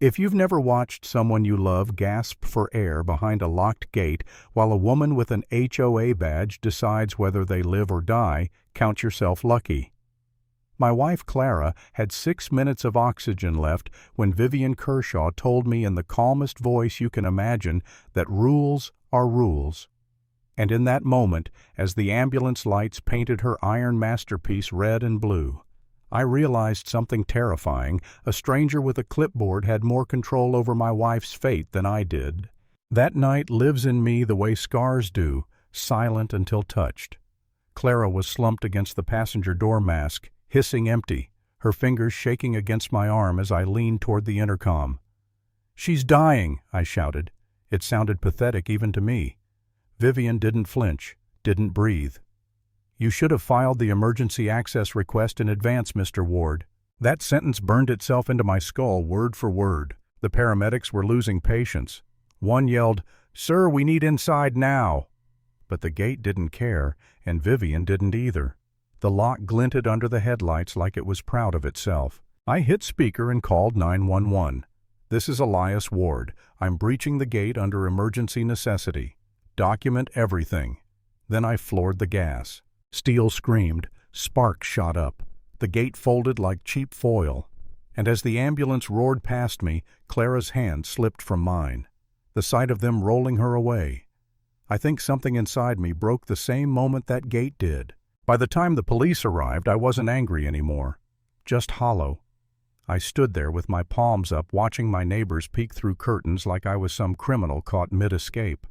If you've never watched someone you love gasp for air behind a locked gate while a woman with an HOA badge decides whether they live or die, count yourself lucky. My wife Clara had 6 minutes of oxygen left when Vivian Kershaw told me in the calmest voice you can imagine that rules are rules. And in that moment, as the ambulance lights painted her iron masterpiece red and blue, I realized something terrifying. A stranger with a clipboard had more control over my wife's fate than I did. That night lives in me the way scars do, silent until touched. Clara was slumped against the passenger door mask, hissing empty, her fingers shaking against my arm as I leaned toward the intercom. "She's dying," I shouted. It sounded pathetic even to me. Vivian didn't flinch, didn't breathe. "You should have filed the emergency access request in advance, Mr. Ward." That sentence burned itself into my skull word for word. The paramedics were losing patience. One yelled, "Sir, we need inside now." But the gate didn't care, and Vivian didn't either. The lock glinted under the headlights like it was proud of itself. I hit speaker and called 911. "This is Elias Ward. I'm breaching the gate under emergency necessity. Document everything." Then I floored the gas. Steel screamed, sparks shot up. The gate folded like cheap foil. And as the ambulance roared past me, Clara's hand slipped from mine. The sight of them rolling her away. I think something inside me broke the same moment that gate did. By the time the police arrived, I wasn't angry anymore. Just hollow. I stood there with my palms up, watching my neighbors peek through curtains like I was some criminal caught mid-escape.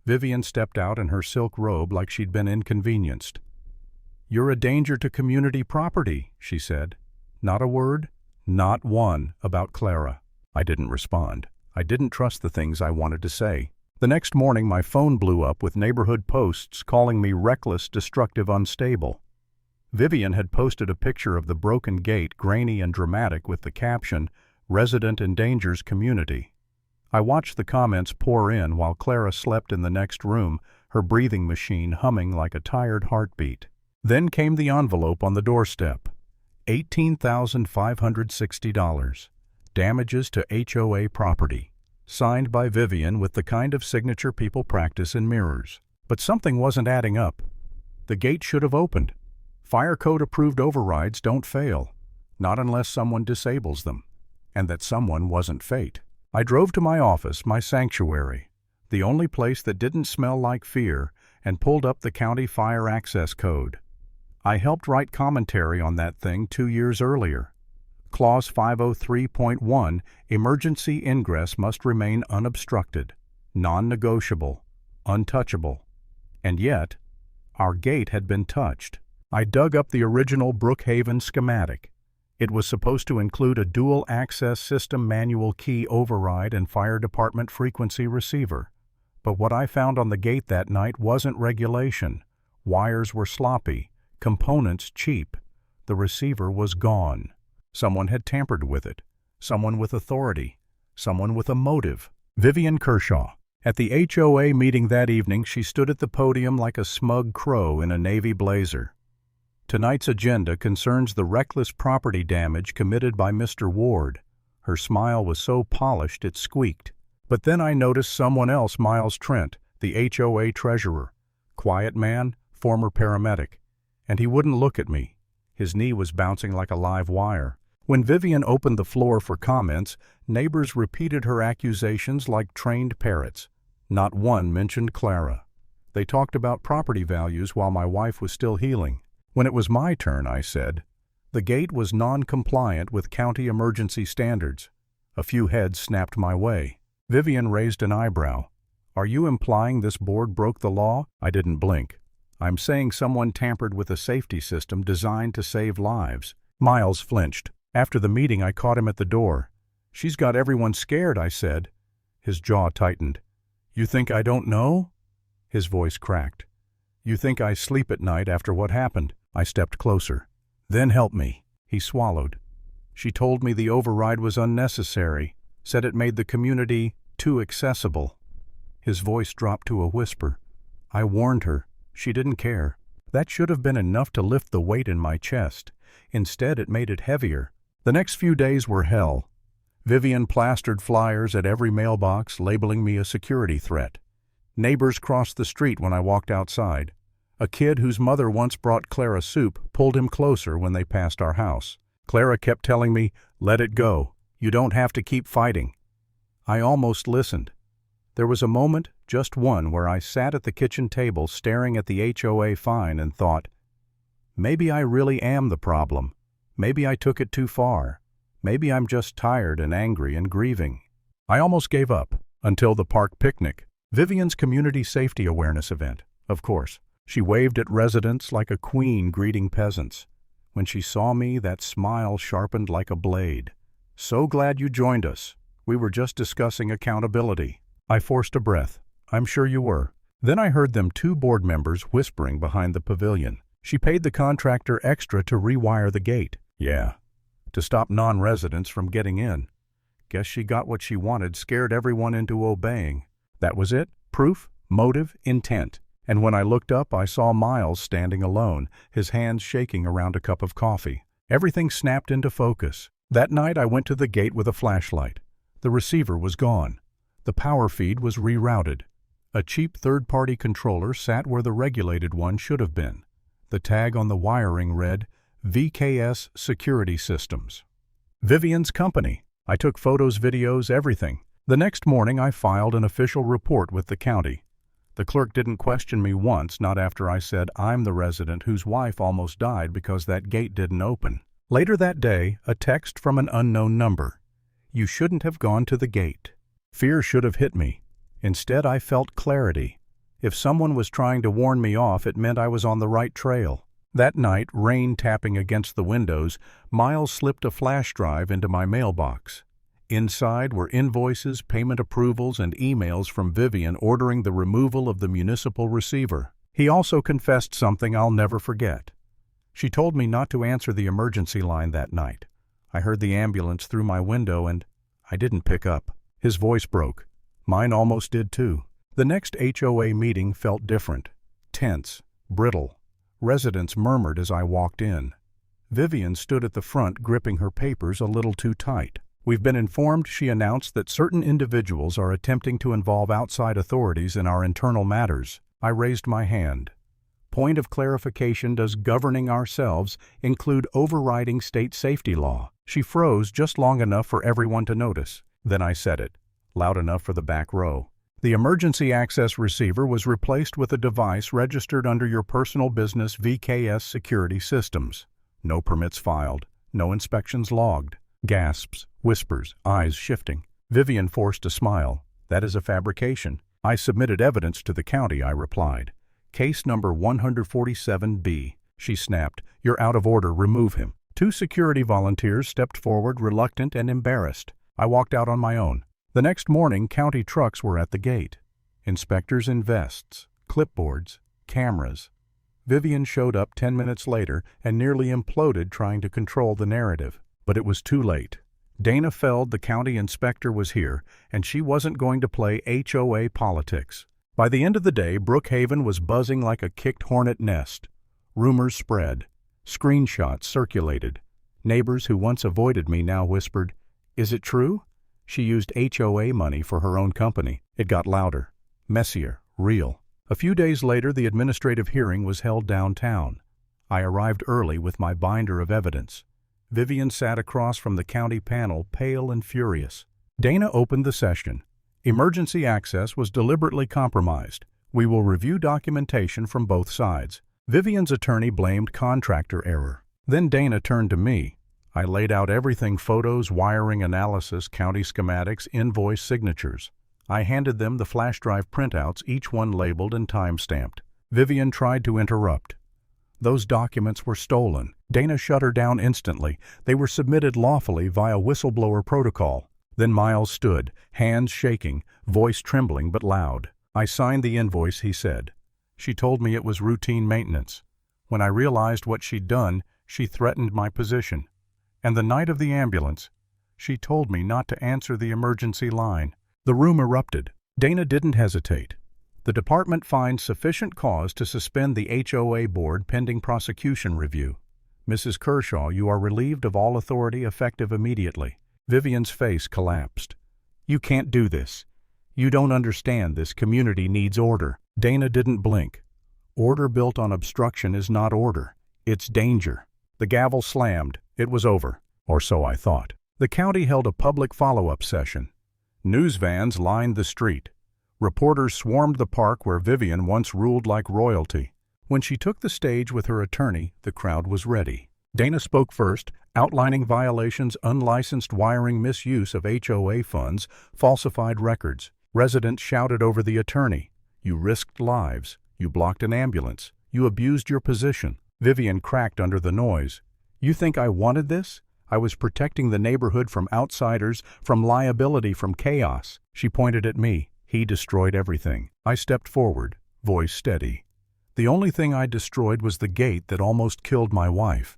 Vivian stepped out in her silk robe like she'd been inconvenienced. "You're a danger to community property," she said. Not a word, not one, about Clara. I didn't respond. I didn't trust the things I wanted to say. The next morning my phone blew up with neighborhood posts calling me reckless, destructive, unstable. Vivian had posted a picture of the broken gate, grainy and dramatic, with the caption, "Resident endangers community." I watched the comments pour in while Clara slept in the next room, her breathing machine humming like a tired heartbeat. Then came the envelope on the doorstep. $18,560. Damages to HOA property. Signed by Vivian with the kind of signature people practice in mirrors. But something wasn't adding up. The gate should have opened. Fire code approved overrides don't fail. Not unless someone disables them. And that someone wasn't fate. I drove to my office, my sanctuary, the only place that didn't smell like fear, and pulled up the county fire access code. I helped write commentary on that thing 2 years earlier. Clause 503.1, emergency ingress must remain unobstructed, non-negotiable, untouchable. And yet, our gate had been touched. I dug up the original Brookhaven schematic. It was supposed to include a dual access system manual key override and fire department frequency receiver. But what I found on the gate that night wasn't regulation. Wires were sloppy, components cheap. The receiver was gone. Someone had tampered with it. Someone with authority. Someone with a motive. Vivian Kershaw. At the HOA meeting that evening, she stood at the podium like a smug crow in a navy blazer. Tonight's agenda concerns the reckless property damage committed by Mr. Ward. Her smile was so polished it squeaked. But then I noticed someone else, Miles Trent, the HOA treasurer. Quiet man, former paramedic. And he wouldn't look at me. His knee was bouncing like a live wire. When Vivian opened the floor for comments, neighbors repeated her accusations like trained parrots. Not one mentioned Clara. They talked about property values while my wife was still healing. When it was my turn, I said, the gate was non-compliant with county emergency standards. A few heads snapped my way. Vivian raised an eyebrow. "Are you implying this board broke the law?" I didn't blink. "I'm saying someone tampered with a safety system designed to save lives." Miles flinched. After the meeting, I caught him at the door. "She's got everyone scared," I said. His jaw tightened. "You think I don't know?" His voice cracked. "You think I sleep at night after what happened?" I stepped closer. "Then help me." He swallowed. "She told me the override was unnecessary, said it made the community too accessible." His voice dropped to a whisper. "I warned her. She didn't care." That should have been enough to lift the weight in my chest. Instead, it made it heavier. The next few days were hell. Vivian plastered flyers at every mailbox labeling me a security threat. Neighbors crossed the street when I walked outside. A kid whose mother once brought Clara soup pulled him closer when they passed our house. Clara kept telling me, "Let it go. You don't have to keep fighting." I almost listened. There was a moment, just one, where I sat at the kitchen table staring at the HOA fine and thought, maybe I really am the problem. Maybe I took it too far. Maybe I'm just tired and angry and grieving. I almost gave up until the park picnic, Vivian's community safety awareness event. Of course, she waved at residents like a queen greeting peasants. When she saw me, that smile sharpened like a blade. "So glad you joined us. We were just discussing accountability." I forced a breath. "I'm sure you were." Then I heard them two board members whispering behind the pavilion. "She paid the contractor extra to rewire the gate." "Yeah, to stop non-residents from getting in. Guess she got what she wanted, scared everyone into obeying." That was it. Proof, motive, intent. And when I looked up, I saw Miles standing alone, his hands shaking around a cup of coffee. Everything snapped into focus. That night I went to the gate with a flashlight. The receiver was gone. The power feed was rerouted. A cheap third-party controller sat where the regulated one should have been. The tag on the wiring read, "VKS Security Systems." Vivian's company. I took photos, videos, everything. The next morning I filed an official report with the county. The clerk didn't question me once, not after I said I'm the resident whose wife almost died because that gate didn't open. Later that day, a text from an unknown number. "You shouldn't have gone to the gate." Fear should have hit me. Instead, I felt clarity. If someone was trying to warn me off, it meant I was on the right trail. That night, rain tapping against the windows, Miles slipped a flash drive into my mailbox. Inside were invoices, payment approvals, and emails from Vivian ordering the removal of the municipal receiver. He also confessed something I'll never forget. She told me not to answer the emergency line that night. I heard the ambulance through my window and I didn't pick up. His voice broke. Mine almost did too. The next HOA meeting felt different. Tense, brittle. Residents murmured as I walked in. Vivian stood at the front gripping her papers a little too tight. "We've been informed," she announced, "that certain individuals are attempting to involve outside authorities in our internal matters." I raised my hand. Point of clarification, does governing ourselves include overriding state safety law? She froze just long enough for everyone to notice. Then I said it, loud enough for the back row. "The emergency access receiver was replaced with a device registered under your personal business VKS security systems. No permits filed, no inspections logged." Gasps, whispers, eyes shifting. Vivian forced a smile. "That is a fabrication." "I submitted evidence to the county," I replied. "Case number 147B. She snapped. "You're out of order. Remove him." Two security volunteers stepped forward, reluctant and embarrassed. I walked out on my own. The next morning, county trucks were at the gate. Inspectors in vests, clipboards, cameras. Vivian showed up 10 minutes later and nearly imploded trying to control the narrative. But it was too late. Dana Feld, the county inspector, was here, and she wasn't going to play HOA politics. By the end of the day, Brookhaven was buzzing like a kicked hornet nest. Rumors spread. Screenshots circulated. Neighbors who once avoided me now whispered, "Is it true?" She used HOA money for her own company. It got louder, messier, real. A few days later, the administrative hearing was held downtown. I arrived early with my binder of evidence. Vivian sat across from the county panel, pale and furious. Dana opened the session. "Emergency access was deliberately compromised. We will review documentation from both sides." Vivian's attorney blamed contractor error. Then Dana turned to me. I laid out everything: photos, wiring analysis, county schematics, invoice signatures. I handed them the flash drive printouts, each one labeled and time-stamped. Vivian tried to interrupt. "Those documents were stolen." Dana shut her down instantly. "They were submitted lawfully via whistleblower protocol." Then Miles stood, hands shaking, voice trembling but loud. "I signed the invoice," he said. "She told me it was routine maintenance. When I realized what she'd done, she threatened my position. And the night of the ambulance, she told me not to answer the emergency line." The room erupted. Dana didn't hesitate. "The department finds sufficient cause to suspend the HOA board pending prosecution review. Mrs. Kershaw, you are relieved of all authority effective immediately." Vivian's face collapsed. "You can't do this. You don't understand. This community needs order." Dana didn't blink. Order built on obstruction is not order. It's danger. The gavel slammed. It was over. Or so I thought. The county held a public follow-up session. News vans lined the street. Reporters swarmed the park where Vivian once ruled like royalty. When she took the stage with her attorney, the crowd was ready. Dana spoke first, outlining violations: unlicensed wiring, misuse of HOA funds, falsified records. Residents shouted over the attorney. "You risked lives. You blocked an ambulance. You abused your position." Vivian cracked under the noise. "You think I wanted this? I was protecting the neighborhood from outsiders, from liability, from chaos." She pointed at me. "He destroyed everything." I stepped forward, voice steady. "The only thing I destroyed was the gate that almost killed my wife.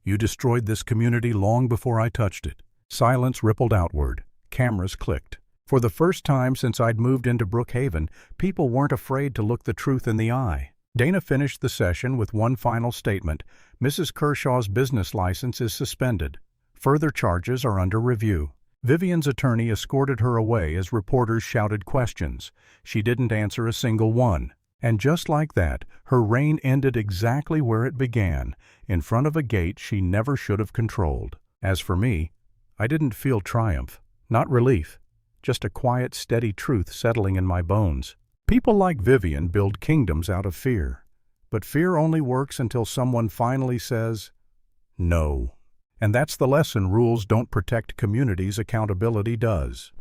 You destroyed this community long before I touched it." Silence rippled outward. Cameras clicked. For the first time since I'd moved into Brookhaven, people weren't afraid to look the truth in the eye. Dana finished the session with one final statement. "Mrs. Kershaw's business license is suspended. Further charges are under review." Vivian's attorney escorted her away as reporters shouted questions. She didn't answer a single one. And just like that, her reign ended exactly where it began, in front of a gate she never should have controlled. As for me, I didn't feel triumph, not relief, just a quiet, steady truth settling in my bones. People like Vivian build kingdoms out of fear, but fear only works until someone finally says, "No." And that's the lesson: rules don't protect communities, accountability does.